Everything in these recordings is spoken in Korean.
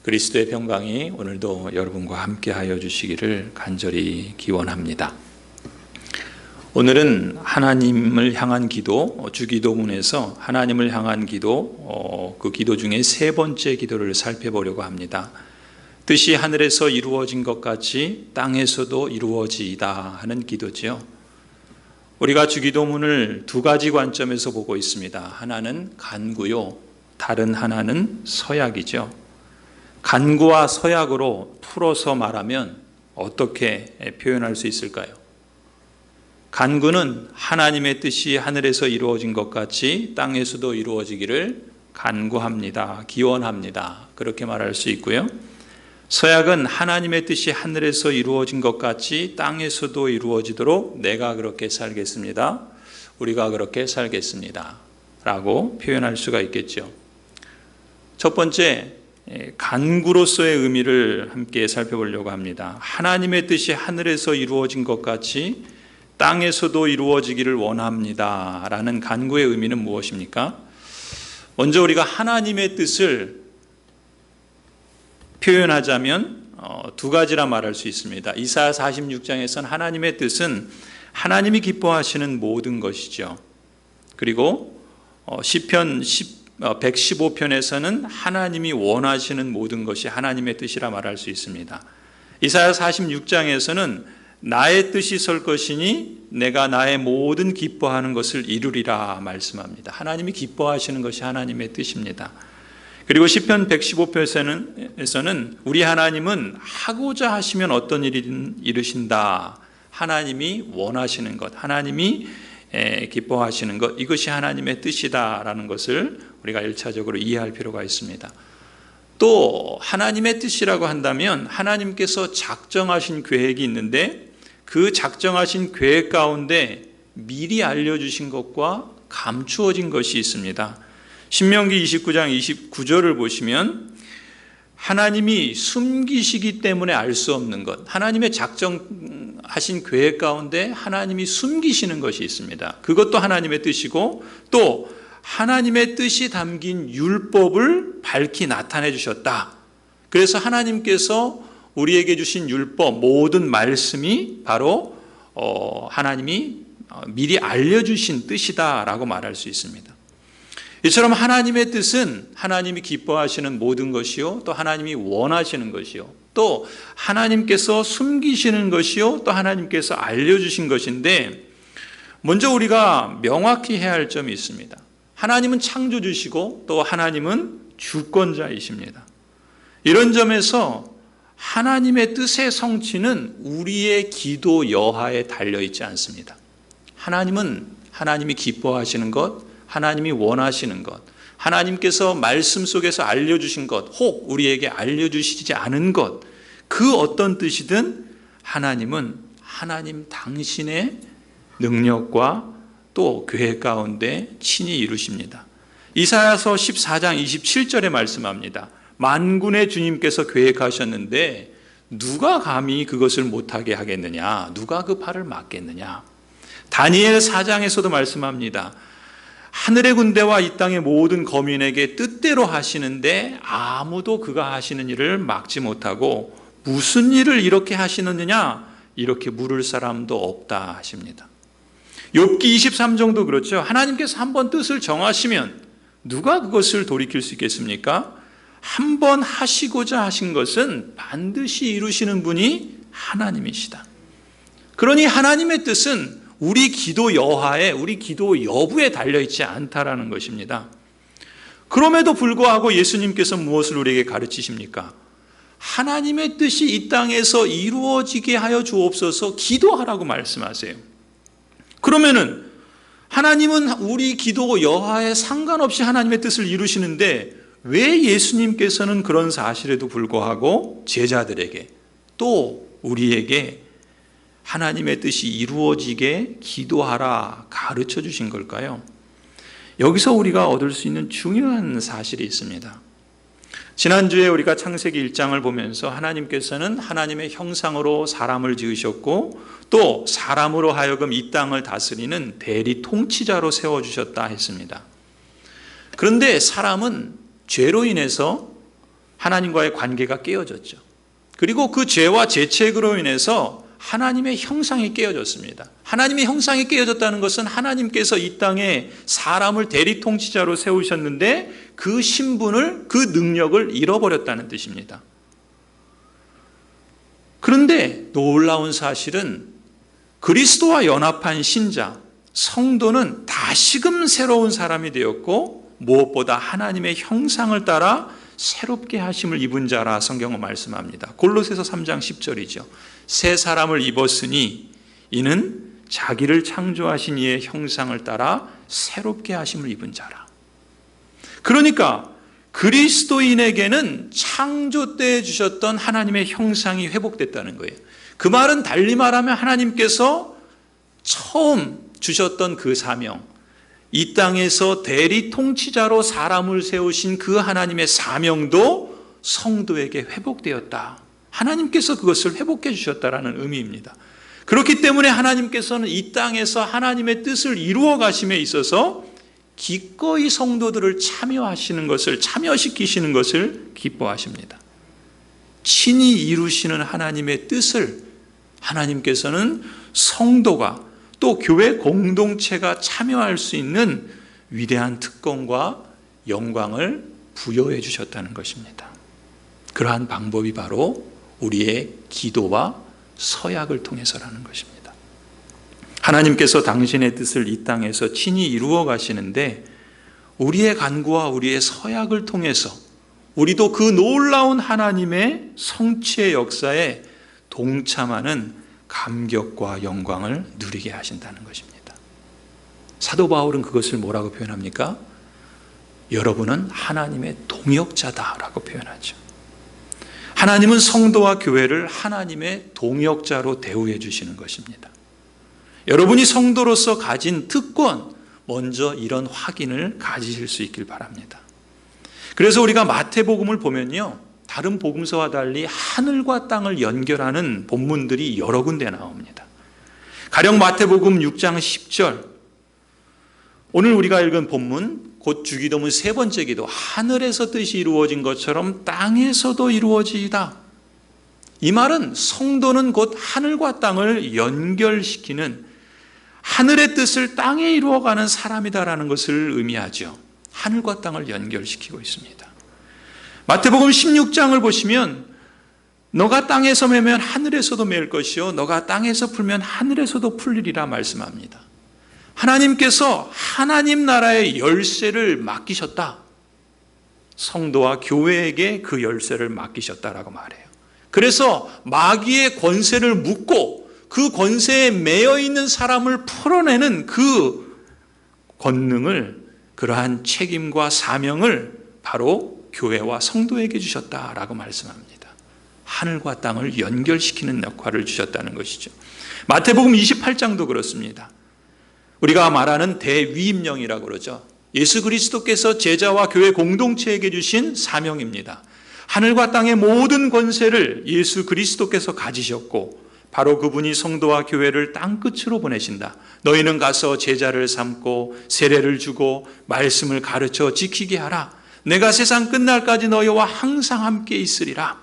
그리스도의 평강이 오늘도 여러분과 함께 하여 주시기를 간절히 기원합니다. 오늘은 하나님을 향한 기도, 주기도문에서 하나님을 향한 기도, 그 기도 중에 세 번째 기도를 살펴보려고 합니다. 뜻이 하늘에서 이루어진 것 같이 땅에서도 이루어지이다 하는 기도지요. 우리가 주기도문을 두 가지 관점에서 보고 있습니다. 하나는 간구요, 다른 하나는 서약이죠. 간구와 서약으로 풀어서 말하면 어떻게 표현할 수 있을까요? 간구는 하나님의 뜻이 하늘에서 이루어진 것 같이 땅에서도 이루어지기를 간구합니다, 기원합니다, 그렇게 말할 수 있고요. 서약은 하나님의 뜻이 하늘에서 이루어진 것 같이 땅에서도 이루어지도록 내가 그렇게 살겠습니다, 우리가 그렇게 살겠습니다 라고 표현할 수가 있겠죠. 첫 번째, 간구로서의 의미를 함께 살펴보려고 합니다. 하나님의 뜻이 하늘에서 이루어진 것 같이 땅에서도 이루어지기를 원합니다 라는 간구의 의미는 무엇입니까? 먼저 우리가 하나님의 뜻을 표현하자면 두 가지라 말할 수 있습니다. 이사야 46장에서는 하나님의 뜻은 하나님이 기뻐하시는 모든 것이죠. 그리고 시편 115편에서는 하나님이 원하시는 모든 것이 하나님의 뜻이라 말할 수 있습니다. 이사야 46장에서는 나의 뜻이 설 것이니 내가 나의 모든 기뻐하는 것을 이루리라 말씀합니다. 하나님이 기뻐하시는 것이 하나님의 뜻입니다. 그리고 시편 115편에서는 우리 하나님은 하고자 하시면 어떤 일이든 이루신다. 하나님이 원하시는 것, 하나님이 기뻐하시는 것, 이것이 하나님의 뜻이다라는 것을 우리가 1차적으로 이해할 필요가 있습니다. 또 하나님의 뜻이라고 한다면 하나님께서 작정하신 계획이 있는데 그 작정하신 계획 가운데 미리 알려주신 것과 감추어진 것이 있습니다. 신명기 29장 29절을 보시면 하나님이 숨기시기 때문에 알 수 없는 것, 하나님의 작정하신 계획 가운데 하나님이 숨기시는 것이 있습니다. 그것도 하나님의 뜻이고 또 하나님의 뜻이 담긴 율법을 밝히 나타내 주셨다. 그래서 하나님께서 우리에게 주신 율법, 모든 말씀이 바로 하나님이 미리 알려주신 뜻이다라고 말할 수 있습니다. 이처럼 하나님의 뜻은 하나님이 기뻐하시는 모든 것이요, 또 하나님이 원하시는 것이요, 또 하나님께서 숨기시는 것이요, 또 하나님께서 알려주신 것인데, 먼저 우리가 명확히 해야 할 점이 있습니다. 하나님은 창조주시고 또 하나님은 주권자이십니다. 이런 점에서 하나님의 뜻의 성취는 우리의 기도 여하에 달려있지 않습니다. 하나님은 하나님이 기뻐하시는 것, 하나님이 원하시는 것, 하나님께서 말씀 속에서 알려주신 것, 혹 우리에게 알려주시지 않은 것, 그 어떤 뜻이든 하나님은 하나님 당신의 능력과 또 계획 가운데 친히 이루십니다. 이사야서 14장 27절에 말씀합니다. 만군의 주님께서 계획하셨는데 누가 감히 그것을 못하게 하겠느냐, 누가 그 팔을 막겠느냐. 다니엘 4장에서도 말씀합니다. 하늘의 군대와 이 땅의 모든 거민에게 뜻대로 하시는데 아무도 그가 하시는 일을 막지 못하고 무슨 일을 이렇게 하시느냐, 이렇게 물을 사람도 없다 하십니다. 욥기 23장도 그렇죠. 하나님께서 한번 뜻을 정하시면 누가 그것을 돌이킬 수 있겠습니까? 한번 하시고자 하신 것은 반드시 이루시는 분이 하나님이시다. 그러니 하나님의 뜻은 우리 기도 여하에, 우리 기도 여부에 달려있지 않다라는 것입니다. 그럼에도 불구하고 예수님께서 무엇을 우리에게 가르치십니까? 하나님의 뜻이 이 땅에서 이루어지게 하여 주옵소서 기도하라고 말씀하세요. 그러면은 하나님은 우리 기도 여하에 상관없이 하나님의 뜻을 이루시는데 왜 예수님께서는 그런 사실에도 불구하고 제자들에게 또 우리에게 하나님의 뜻이 이루어지게 기도하라 가르쳐 주신 걸까요? 여기서 우리가 얻을 수 있는 중요한 사실이 있습니다. 지난주에 우리가 창세기 1장을 보면서 하나님께서는 하나님의 형상으로 사람을 지으셨고 또 사람으로 하여금 이 땅을 다스리는 대리 통치자로 세워주셨다 했습니다. 그런데 사람은 죄로 인해서 하나님과의 관계가 깨어졌죠. 그리고 그 죄와 죄책으로 인해서 하나님의 형상이 깨어졌습니다. 하나님의 형상이 깨어졌다는 것은 하나님께서 이 땅에 사람을 대리통치자로 세우셨는데 그 신분을, 그 능력을 잃어버렸다는 뜻입니다. 그런데 놀라운 사실은 그리스도와 연합한 신자, 성도는 다시금 새로운 사람이 되었고 무엇보다 하나님의 형상을 따라 새롭게 하심을 입은 자라 성경은 말씀합니다. 골로새서 3장 10절이죠. 새 사람을 입었으니 이는 자기를 창조하신 이의 형상을 따라 새롭게 하심을 입은 자라. 그러니까 그리스도인에게는 창조 때 주셨던 하나님의 형상이 회복됐다는 거예요. 그 말은 달리 말하면 하나님께서 처음 주셨던 그 사명, 이 땅에서 대리 통치자로 사람을 세우신 그 하나님의 사명도 성도에게 회복되었다. 하나님께서 그것을 회복해 주셨다라는 의미입니다. 그렇기 때문에 하나님께서는 이 땅에서 하나님의 뜻을 이루어 가심에 있어서 기꺼이 성도들을 참여시키시는 것을 기뻐하십니다. 친히 이루시는 하나님의 뜻을 하나님께서는 성도가 또 교회 공동체가 참여할 수 있는 위대한 특권과 영광을 부여해 주셨다는 것입니다. 그러한 방법이 바로 우리의 기도와 서약을 통해서라는 것입니다. 하나님께서 당신의 뜻을 이 땅에서 친히 이루어 가시는데 우리의 간구와 우리의 서약을 통해서 우리도 그 놀라운 하나님의 성취의 역사에 동참하는 감격과 영광을 누리게 하신다는 것입니다. 사도 바울은 그것을 뭐라고 표현합니까? 여러분은 하나님의 동역자다라고 표현하죠. 하나님은 성도와 교회를 하나님의 동역자로 대우해 주시는 것입니다. 여러분이 성도로서 가진 특권, 먼저 이런 확인을 가지실 수 있길 바랍니다. 그래서 우리가 마태복음을 보면요, 다른 복음서와 달리 하늘과 땅을 연결하는 본문들이 여러 군데 나옵니다. 가령 마태복음 6장 10절, 오늘 우리가 읽은 본문, 곧 주기도문 세 번째 기도, 하늘에서 뜻이 이루어진 것처럼 땅에서도 이루어지이다. 이 말은 성도는 곧 하늘과 땅을 연결시키는, 하늘의 뜻을 땅에 이루어가는 사람이다라는 것을 의미하죠. 하늘과 땅을 연결시키고 있습니다. 마태복음 16장을 보시면 너가 땅에서 매면 하늘에서도 매일 것이요 너가 땅에서 풀면 하늘에서도 풀리리라 말씀합니다. 하나님께서 하나님 나라의 열쇠를 맡기셨다. 성도와 교회에게 그 열쇠를 맡기셨다라고 말해요. 그래서 마귀의 권세를 묶고 그 권세에 매여 있는 사람을 풀어내는 그 권능을, 그러한 책임과 사명을 바로 교회와 성도에게 주셨다라고 말씀합니다. 하늘과 땅을 연결시키는 역할을 주셨다는 것이죠. 마태복음 28장도 그렇습니다. 우리가 말하는 대위임령이라고 그러죠. 예수 그리스도께서 제자와 교회 공동체에게 주신 사명입니다. 하늘과 땅의 모든 권세를 예수 그리스도께서 가지셨고 바로 그분이 성도와 교회를 땅끝으로 보내신다. 너희는 가서 제자를 삼고 세례를 주고 말씀을 가르쳐 지키게 하라. 내가 세상 끝날까지 너희와 항상 함께 있으리라.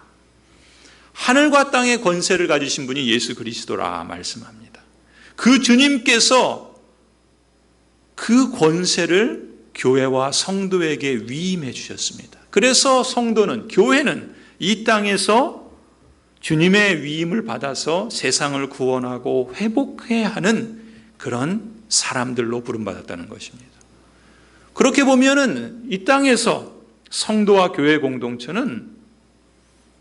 하늘과 땅의 권세를 가지신 분이 예수 그리스도라 말씀합니다. 그 주님께서 그 권세를 교회와 성도에게 위임해 주셨습니다. 그래서 성도는, 교회는 이 땅에서 주님의 위임을 받아서 세상을 구원하고 회복해야 하는 그런 사람들로 부름받았다는 것입니다. 그렇게 보면은 이 땅에서 성도와 교회 공동체는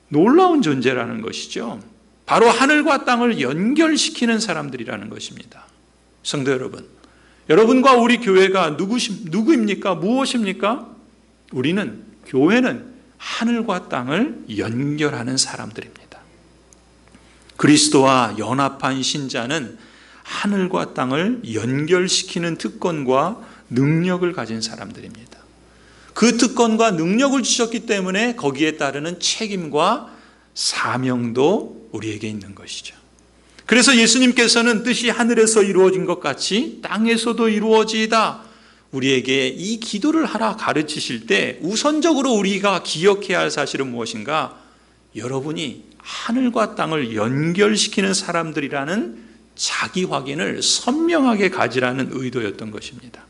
놀라운 존재라는 것이죠. 바로 하늘과 땅을 연결시키는 사람들이라는 것입니다. 성도 여러분, 여러분과 우리 교회가 누구입니까? 무엇입니까? 우리는, 교회는 하늘과 땅을 연결하는 사람들입니다. 그리스도와 연합한 신자는 하늘과 땅을 연결시키는 특권과 능력을 가진 사람들입니다. 그 특권과 능력을 주셨기 때문에 거기에 따르는 책임과 사명도 우리에게 있는 것이죠. 그래서 예수님께서는 뜻이 하늘에서 이루어진 것 같이 땅에서도 이루어지이다. 우리에게 이 기도를 하라 가르치실 때 우선적으로 우리가 기억해야 할 사실은 무엇인가? 여러분이 하늘과 땅을 연결시키는 사람들이라는 자기 확인을 선명하게 가지라는 의도였던 것입니다.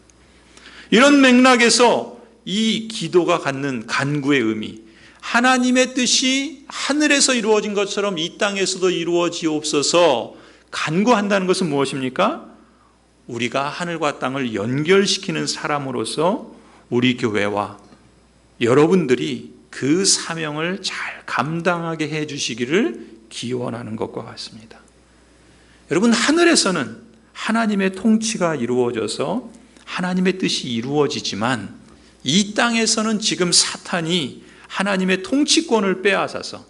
이런 맥락에서 이 기도가 갖는 간구의 의미, 하나님의 뜻이 하늘에서 이루어진 것처럼 이 땅에서도 이루어지옵소서 간구한다는 것은 무엇입니까? 우리가 하늘과 땅을 연결시키는 사람으로서 우리 교회와 여러분들이 그 사명을 잘 감당하게 해주시기를 기원하는 것과 같습니다. 여러분, 하늘에서는 하나님의 통치가 이루어져서 하나님의 뜻이 이루어지지만 이 땅에서는 지금 사탄이 하나님의 통치권을 빼앗아서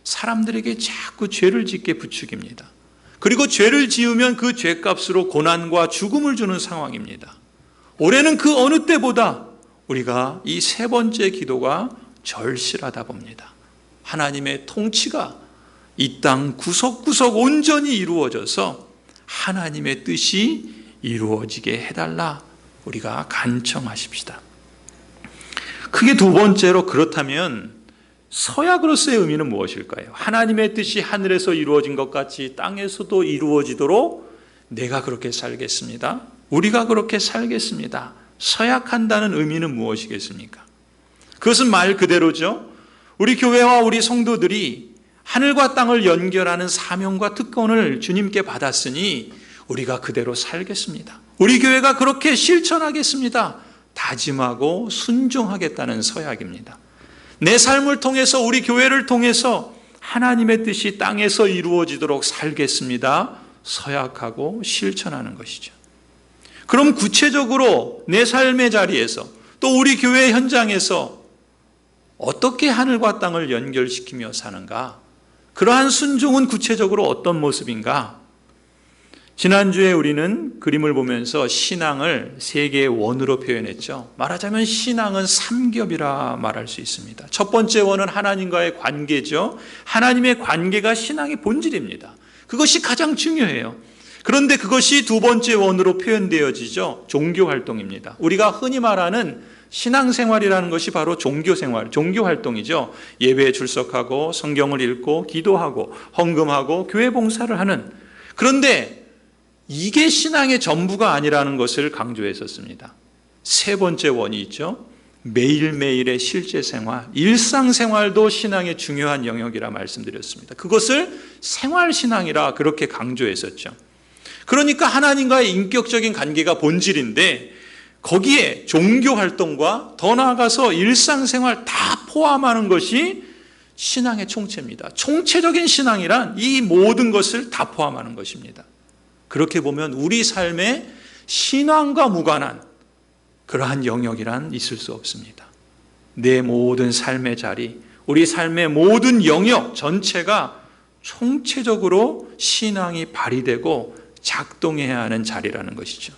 사람들에게 자꾸 죄를 짓게 부추깁니다. 그리고 죄를 지으면 그 죄값으로 고난과 죽음을 주는 상황입니다. 올해는 그 어느 때보다 우리가 이 세 번째 기도가 절실하다 봅니다. 하나님의 통치가 이 땅 구석구석 온전히 이루어져서 하나님의 뜻이 이루어지게 해달라 우리가 간청하십시다. 크게 두 번째로, 그렇다면 서약으로서의 의미는 무엇일까요? 하나님의 뜻이 하늘에서 이루어진 것 같이 땅에서도 이루어지도록 내가 그렇게 살겠습니다. 우리가 그렇게 살겠습니다. 서약한다는 의미는 무엇이겠습니까? 그것은 말 그대로죠. 우리 교회와 우리 성도들이 하늘과 땅을 연결하는 사명과 특권을 주님께 받았으니 우리가 그대로 살겠습니다. 우리 교회가 그렇게 실천하겠습니다. 다짐하고 순종하겠다는 서약입니다. 내 삶을 통해서, 우리 교회를 통해서 하나님의 뜻이 땅에서 이루어지도록 살겠습니다. 서약하고 실천하는 것이죠. 그럼 구체적으로 내 삶의 자리에서, 또 우리 교회 현장에서 어떻게 하늘과 땅을 연결시키며 사는가? 그러한 순종은 구체적으로 어떤 모습인가? 지난주에 우리는 그림을 보면서 신앙을 세 개의 원으로 표현했죠. 말하자면 신앙은 삼겹이라 말할 수 있습니다. 첫 번째 원은 하나님과의 관계죠. 하나님의 관계가 신앙의 본질입니다. 그것이 가장 중요해요. 그런데 그것이 두 번째 원으로 표현되어지죠. 종교활동입니다. 우리가 흔히 말하는 신앙생활이라는 것이 바로 종교생활, 종교활동이죠. 예배에 출석하고 성경을 읽고 기도하고 헌금하고 교회 봉사를 하는, 그런데 이게 신앙의 전부가 아니라는 것을 강조했었습니다. 세 번째 원이 있죠. 매일매일의 실제 생활, 일상생활도 신앙의 중요한 영역이라 말씀드렸습니다. 그것을 생활신앙이라 그렇게 강조했었죠. 그러니까 하나님과의 인격적인 관계가 본질인데 거기에 종교활동과 더 나아가서 일상생활 다 포함하는 것이 신앙의 총체입니다. 총체적인 신앙이란 이 모든 것을 다 포함하는 것입니다. 그렇게 보면 우리 삶에 신앙과 무관한 그러한 영역이란 있을 수 없습니다. 내 모든 삶의 자리, 우리 삶의 모든 영역 전체가 총체적으로 신앙이 발휘되고 작동해야 하는 자리라는 것이죠.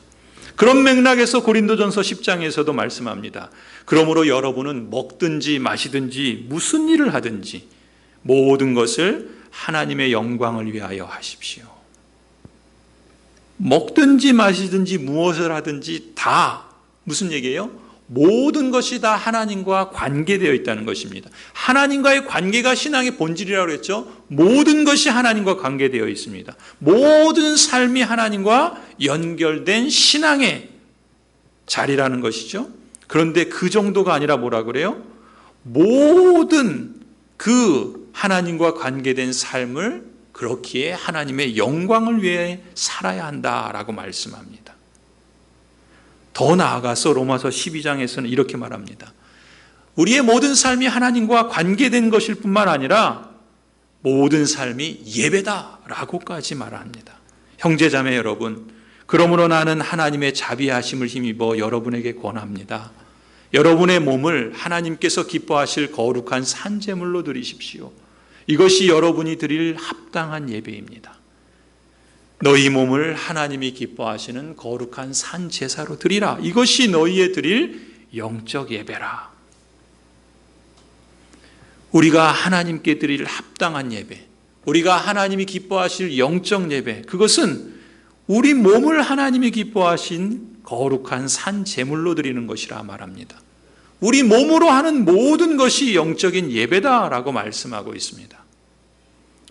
그런 맥락에서 고린도전서 10장에서도 말씀합니다. 그러므로 여러분은 먹든지 마시든지 무슨 일을 하든지 모든 것을 하나님의 영광을 위하여 하십시오. 먹든지 마시든지 무엇을 하든지 다 무슨 얘기예요? 모든 것이 다 하나님과 관계되어 있다는 것입니다. 하나님과의 관계가 신앙의 본질이라고 했죠. 모든 것이 하나님과 관계되어 있습니다. 모든 삶이 하나님과 연결된 신앙의 자리라는 것이죠. 그런데 그 정도가 아니라 뭐라 그래요? 모든 그 하나님과 관계된 삶을 그렇기에 하나님의 영광을 위해 살아야 한다라고 말씀합니다. 더 나아가서 로마서 12장에서는 이렇게 말합니다. 우리의 모든 삶이 하나님과 관계된 것일 뿐만 아니라 모든 삶이 예배다라고까지 말합니다. 형제자매 여러분, 그러므로 나는 하나님의 자비하심을 힘입어 여러분에게 권합니다. 여러분의 몸을 하나님께서 기뻐하실 거룩한 산제물로 드리십시오. 이것이 여러분이 드릴 합당한 예배입니다. 너희 몸을 하나님이 기뻐하시는 거룩한 산 제사로 드리라. 이것이 너희의 드릴 영적 예배라. 우리가 하나님께 드릴 합당한 예배, 우리가 하나님이 기뻐하실 영적 예배, 그것은 우리 몸을 하나님이 기뻐하신 거룩한 산 제물로 드리는 것이라 말합니다. 우리 몸으로 하는 모든 것이 영적인 예배다라고 말씀하고 있습니다.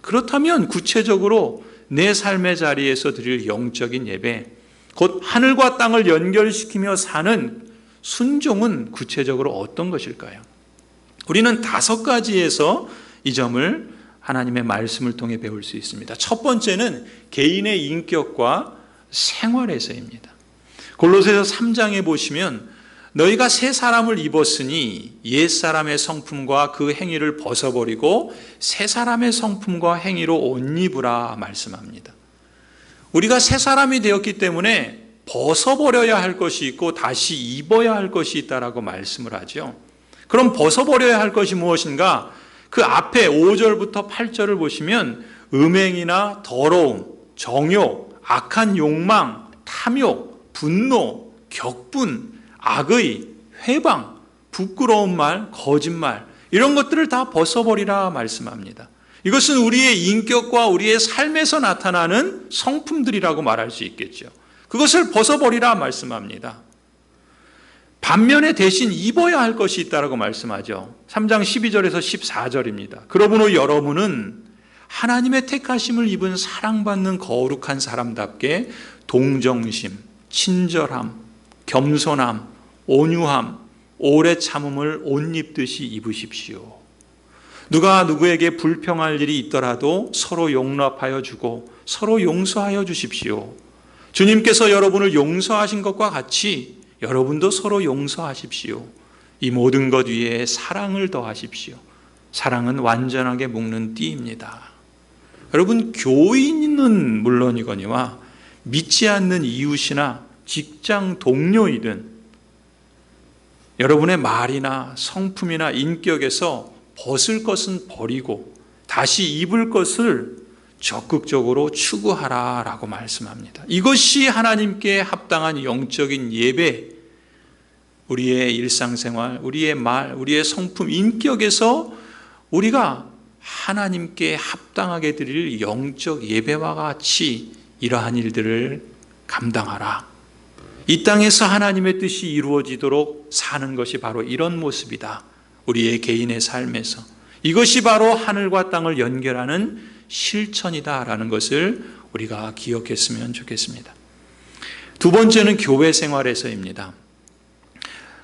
그렇다면 구체적으로 내 삶의 자리에서 드릴 영적인 예배, 곧 하늘과 땅을 연결시키며 사는 순종은 구체적으로 어떤 것일까요? 우리는 5가지에서 이 점을 하나님의 말씀을 통해 배울 수 있습니다. 첫 번째는 개인의 인격과 생활에서입니다. 골로새서 3장에 보시면 너희가 새 사람을 입었으니 옛사람의 성품과 그 행위를 벗어버리고 새 사람의 성품과 행위로 옷 입으라 말씀합니다. 우리가 새 사람이 되었기 때문에 벗어버려야 할 것이 있고 다시 입어야 할 것이 있다라고 말씀을 하죠. 그럼 벗어버려야 할 것이 무엇인가? 그 앞에 5절부터 8절을 보시면 음행이나 더러움, 정욕, 악한 욕망, 탐욕, 분노, 격분, 악의, 회방, 부끄러운 말, 거짓말 이런 것들을 다 벗어버리라 말씀합니다. 이것은 우리의 인격과 우리의 삶에서 나타나는 성품들이라고 말할 수 있겠죠. 그것을 벗어버리라 말씀합니다. 반면에 대신 입어야 할 것이 있다고 말씀하죠. 3장 12절에서 14절입니다. 그러므로 여러분은 하나님의 택하심을 입은 사랑받는 거룩한 사람답게 동정심, 친절함, 겸손함, 온유함, 오래 참음을 옷 입듯이 입으십시오. 누가 누구에게 불평할 일이 있더라도 서로 용납하여 주고 서로 용서하여 주십시오. 주님께서 여러분을 용서하신 것과 같이 여러분도 서로 용서하십시오. 이 모든 것 위에 사랑을 더하십시오. 사랑은 완전하게 묶는 띠입니다. 여러분, 교인은 물론이거니와 믿지 않는 이웃이나 직장 동료이든 여러분의 말이나 성품이나 인격에서 벗을 것은 버리고 다시 입을 것을 적극적으로 추구하라라고 말씀합니다. 이것이 하나님께 합당한 영적인 예배, 우리의 일상생활, 우리의 말, 우리의 성품, 인격에서 우리가 하나님께 합당하게 드릴 영적 예배와 같이 이러한 일들을 감당하라. 이 땅에서 하나님의 뜻이 이루어지도록 사는 것이 바로 이런 모습이다. 우리의 개인의 삶에서 이것이 바로 하늘과 땅을 연결하는 실천이다라는 것을 우리가 기억했으면 좋겠습니다. 두 번째는 교회 생활에서입니다.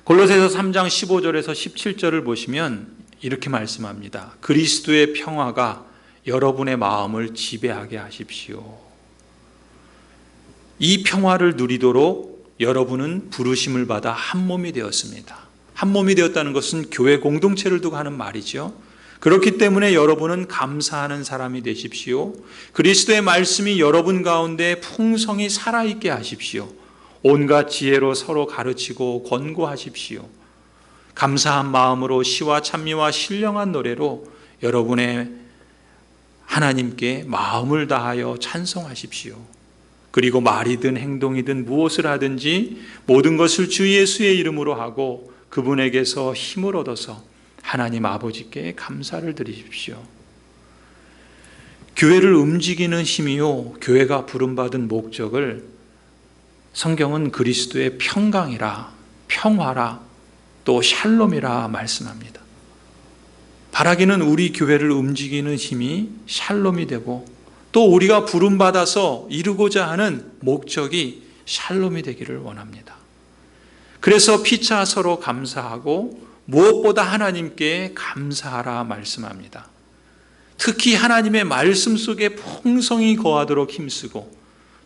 골로새서 3장 15절에서 17절을 보시면 이렇게 말씀합니다. 그리스도의 평화가 여러분의 마음을 지배하게 하십시오. 이 평화를 누리도록 여러분은 부르심을 받아 한 몸이 되었습니다. 한 몸이 되었다는 것은 교회 공동체를 두고 하는 말이죠. 그렇기 때문에 여러분은 감사하는 사람이 되십시오. 그리스도의 말씀이 여러분 가운데 풍성히 살아있게 하십시오. 온갖 지혜로 서로 가르치고 권고하십시오. 감사한 마음으로 시와 찬미와 신령한 노래로 여러분의 하나님께 마음을 다하여 찬송하십시오. 그리고 말이든 행동이든 무엇을 하든지 모든 것을 주 예수의 이름으로 하고 그분에게서 힘을 얻어서 하나님 아버지께 감사를 드리십시오. 교회를 움직이는 힘이요, 교회가 부름받은 목적을 성경은 그리스도의 평강이라, 평화라, 또 샬롬이라 말씀합니다. 바라기는 우리 교회를 움직이는 힘이 샬롬이 되고 또 우리가 부름받아서 이루고자 하는 목적이 샬롬이 되기를 원합니다. 그래서 피차 서로 감사하고 무엇보다 하나님께 감사하라 말씀합니다. 특히 하나님의 말씀 속에 풍성히 거하도록 힘쓰고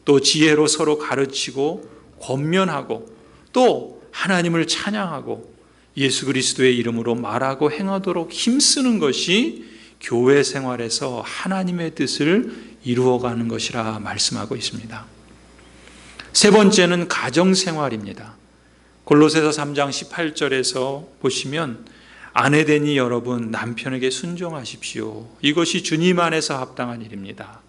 또 지혜로 서로 가르치고 권면하고 또 하나님을 찬양하고 예수 그리스도의 이름으로 말하고 행하도록 힘쓰는 것이 교회 생활에서 하나님의 뜻을 이루어가는 것이라 말씀하고 있습니다. 세 번째는 가정생활입니다. 골로새서 3장 18절에서 보시면 아내되니 여러분 남편에게 순종하십시오. 이것이 주님 안에서 합당한 일입니다.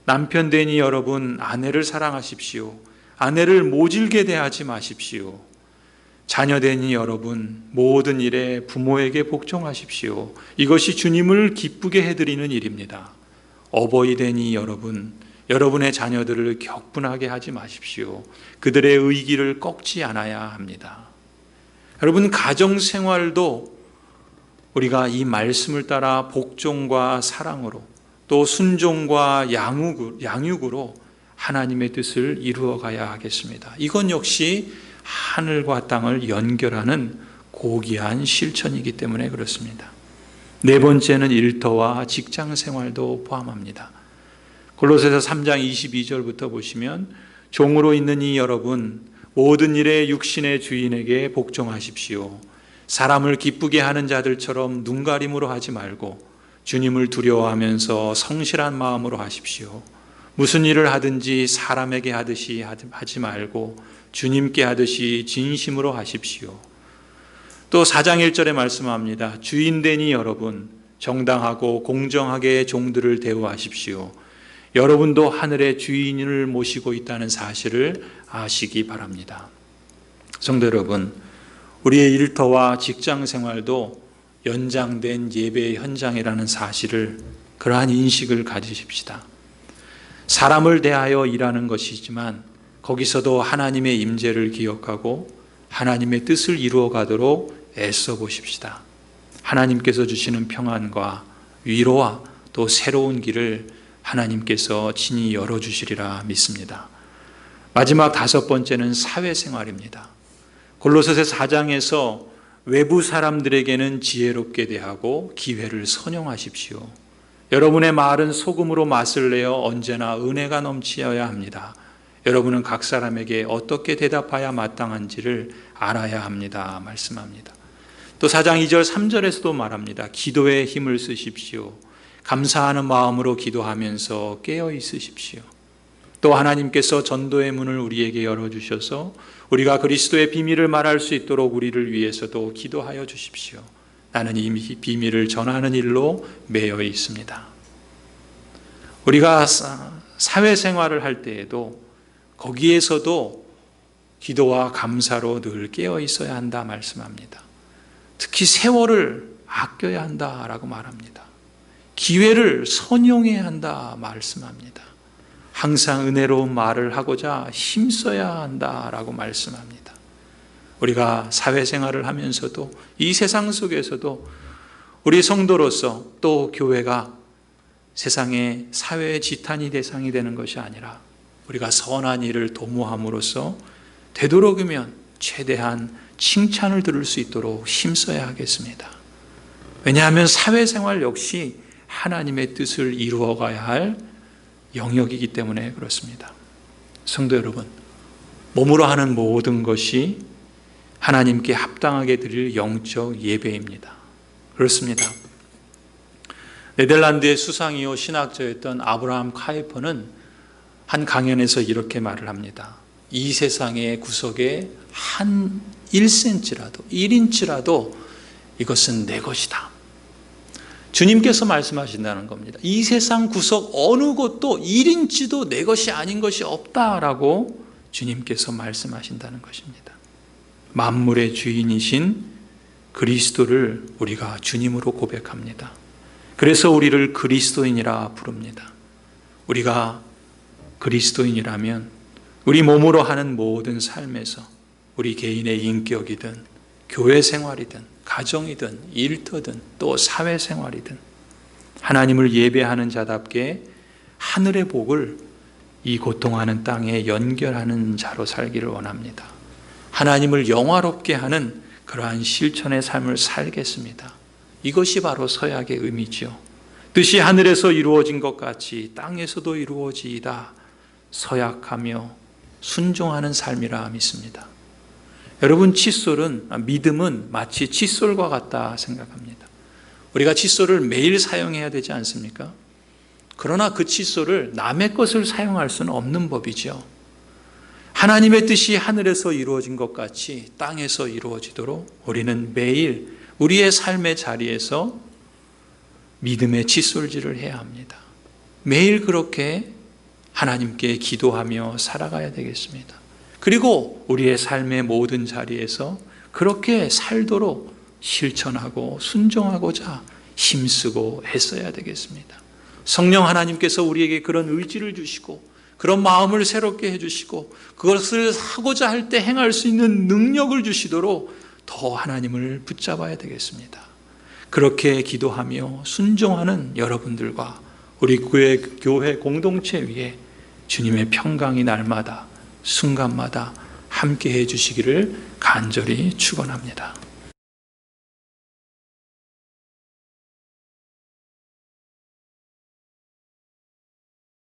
남편되니 여러분 아내를 사랑하십시오. 아내를 모질게 대하지 마십시오. 자녀되니 여러분 모든 일에 부모에게 복종하십시오. 이것이 주님을 기쁘게 해드리는 일입니다. 어버이 되니 여러분 여러분의 자녀들을 격분하게 하지 마십시오. 그들의 의기를 꺾지 않아야 합니다. 여러분, 가정생활도 우리가 이 말씀을 따라 복종과 사랑으로 또 순종과 양육으로 하나님의 뜻을 이루어 가야 하겠습니다. 이건 역시 하늘과 땅을 연결하는 고귀한 실천이기 때문에 그렇습니다. 네 번째는 일터와 직장 생활도 포함합니다. 골로새서 3장 22절부터 보시면 종으로 있는 이 여러분 모든 일에 육신의 주인에게 복종하십시오. 사람을 기쁘게 하는 자들처럼 눈가림으로 하지 말고 주님을 두려워하면서 성실한 마음으로 하십시오. 무슨 일을 하든지 사람에게 하듯이 하지 말고 주님께 하듯이 진심으로 하십시오. 또 4장 1절에 말씀합니다. 주인되니 여러분 정당하고 공정하게 종들을 대우하십시오. 여러분도 하늘의 주인을 모시고 있다는 사실을 아시기 바랍니다. 성도 여러분, 우리의 일터와 직장 생활도 연장된 예배의 현장이라는 사실을, 그러한 인식을 가지십시다. 사람을 대하여 일하는 것이지만 거기서도 하나님의 임재를 기억하고 하나님의 뜻을 이루어 가도록 애써 보십시다. 하나님께서 주시는 평안과 위로와 또 새로운 길을 하나님께서 친히 열어주시리라 믿습니다. 마지막 5번째는 사회생활입니다. 골로새서 4장에서 외부 사람들에게는 지혜롭게 대하고 기회를 선용하십시오. 여러분의 말은 소금으로 맛을 내어 언제나 은혜가 넘치어야 합니다. 여러분은 각 사람에게 어떻게 대답해야 마땅한지를 알아야 합니다. 말씀합니다. 또 4장 2절 3절에서도 말합니다. 기도에 힘을 쓰십시오. 감사하는 마음으로 기도하면서 깨어 있으십시오. 또 하나님께서 전도의 문을 우리에게 열어주셔서 우리가 그리스도의 비밀을 말할 수 있도록 우리를 위해서도 기도하여 주십시오. 나는 이 비밀을 전하는 일로 매여 있습니다. 우리가 사회생활을 할 때에도 거기에서도 기도와 감사로 늘 깨어 있어야 한다 말씀합니다. 특히 세월을 아껴야 한다라고 말합니다. 기회를 선용해야 한다 말씀합니다. 항상 은혜로운 말을 하고자 힘써야 한다라고 말씀합니다. 우리가 사회생활을 하면서도 이 세상 속에서도 우리 성도로서 또 교회가 세상의 사회의 지탄이 대상이 되는 것이 아니라 우리가 선한 일을 도모함으로써 되도록이면 최대한 칭찬을 들을 수 있도록 힘써야 하겠습니다. 왜냐하면 사회생활 역시 하나님의 뜻을 이루어가야 할 영역이기 때문에 그렇습니다. 성도 여러분, 몸으로 하는 모든 것이 하나님께 합당하게 드릴 영적 예배입니다. 그렇습니다. 네덜란드의 수상이요 신학자였던 아브라함 카이퍼는 한 강연에서 이렇게 말을 합니다. 이 세상의 구석에 한 1cm라도 1인치라도 이것은 내 것이다. 주님께서 말씀하신다는 겁니다. 이 세상 구석 어느 곳도 1인치도 내 것이 아닌 것이 없다라고 주님께서 말씀하신다는 것입니다. 만물의 주인이신 그리스도를 우리가 주님으로 고백합니다. 그래서 우리를 그리스도인이라 부릅니다. 우리가 그리스도인이라면 우리 몸으로 하는 모든 삶에서 우리 개인의 인격이든 교회 생활이든 가정이든 일터든 또 사회생활이든 하나님을 예배하는 자답게 하늘의 복을 이 고통하는 땅에 연결하는 자로 살기를 원합니다. 하나님을 영화롭게 하는 그러한 실천의 삶을 살겠습니다. 이것이 바로 서약의 의미죠. 뜻이 하늘에서 이루어진 것 같이 땅에서도 이루어지이다. 서약하며 순종하는 삶이라 믿습니다. 여러분, 믿음은 마치 칫솔과 같다 생각합니다. 우리가 칫솔을 매일 사용해야 되지 않습니까? 그러나 그 칫솔을 남의 것을 사용할 수는 없는 법이죠. 하나님의 뜻이 하늘에서 이루어진 것 같이 땅에서 이루어지도록 우리는 매일 우리의 삶의 자리에서 믿음의 칫솔질을 해야 합니다. 매일 그렇게 하나님께 기도하며 살아가야 되겠습니다. 그리고 우리의 삶의 모든 자리에서 그렇게 살도록 실천하고 순종하고자 힘쓰고 애써야 되겠습니다. 성령 하나님께서 우리에게 그런 의지를 주시고 그런 마음을 새롭게 해주시고 그것을 하고자 할 때 행할 수 있는 능력을 주시도록 더 하나님을 붙잡아야 되겠습니다. 그렇게 기도하며 순종하는 여러분들과 우리 교회 공동체 위에 주님의 평강이 날마다 순간마다 함께 해주시기를 간절히 축원합니다.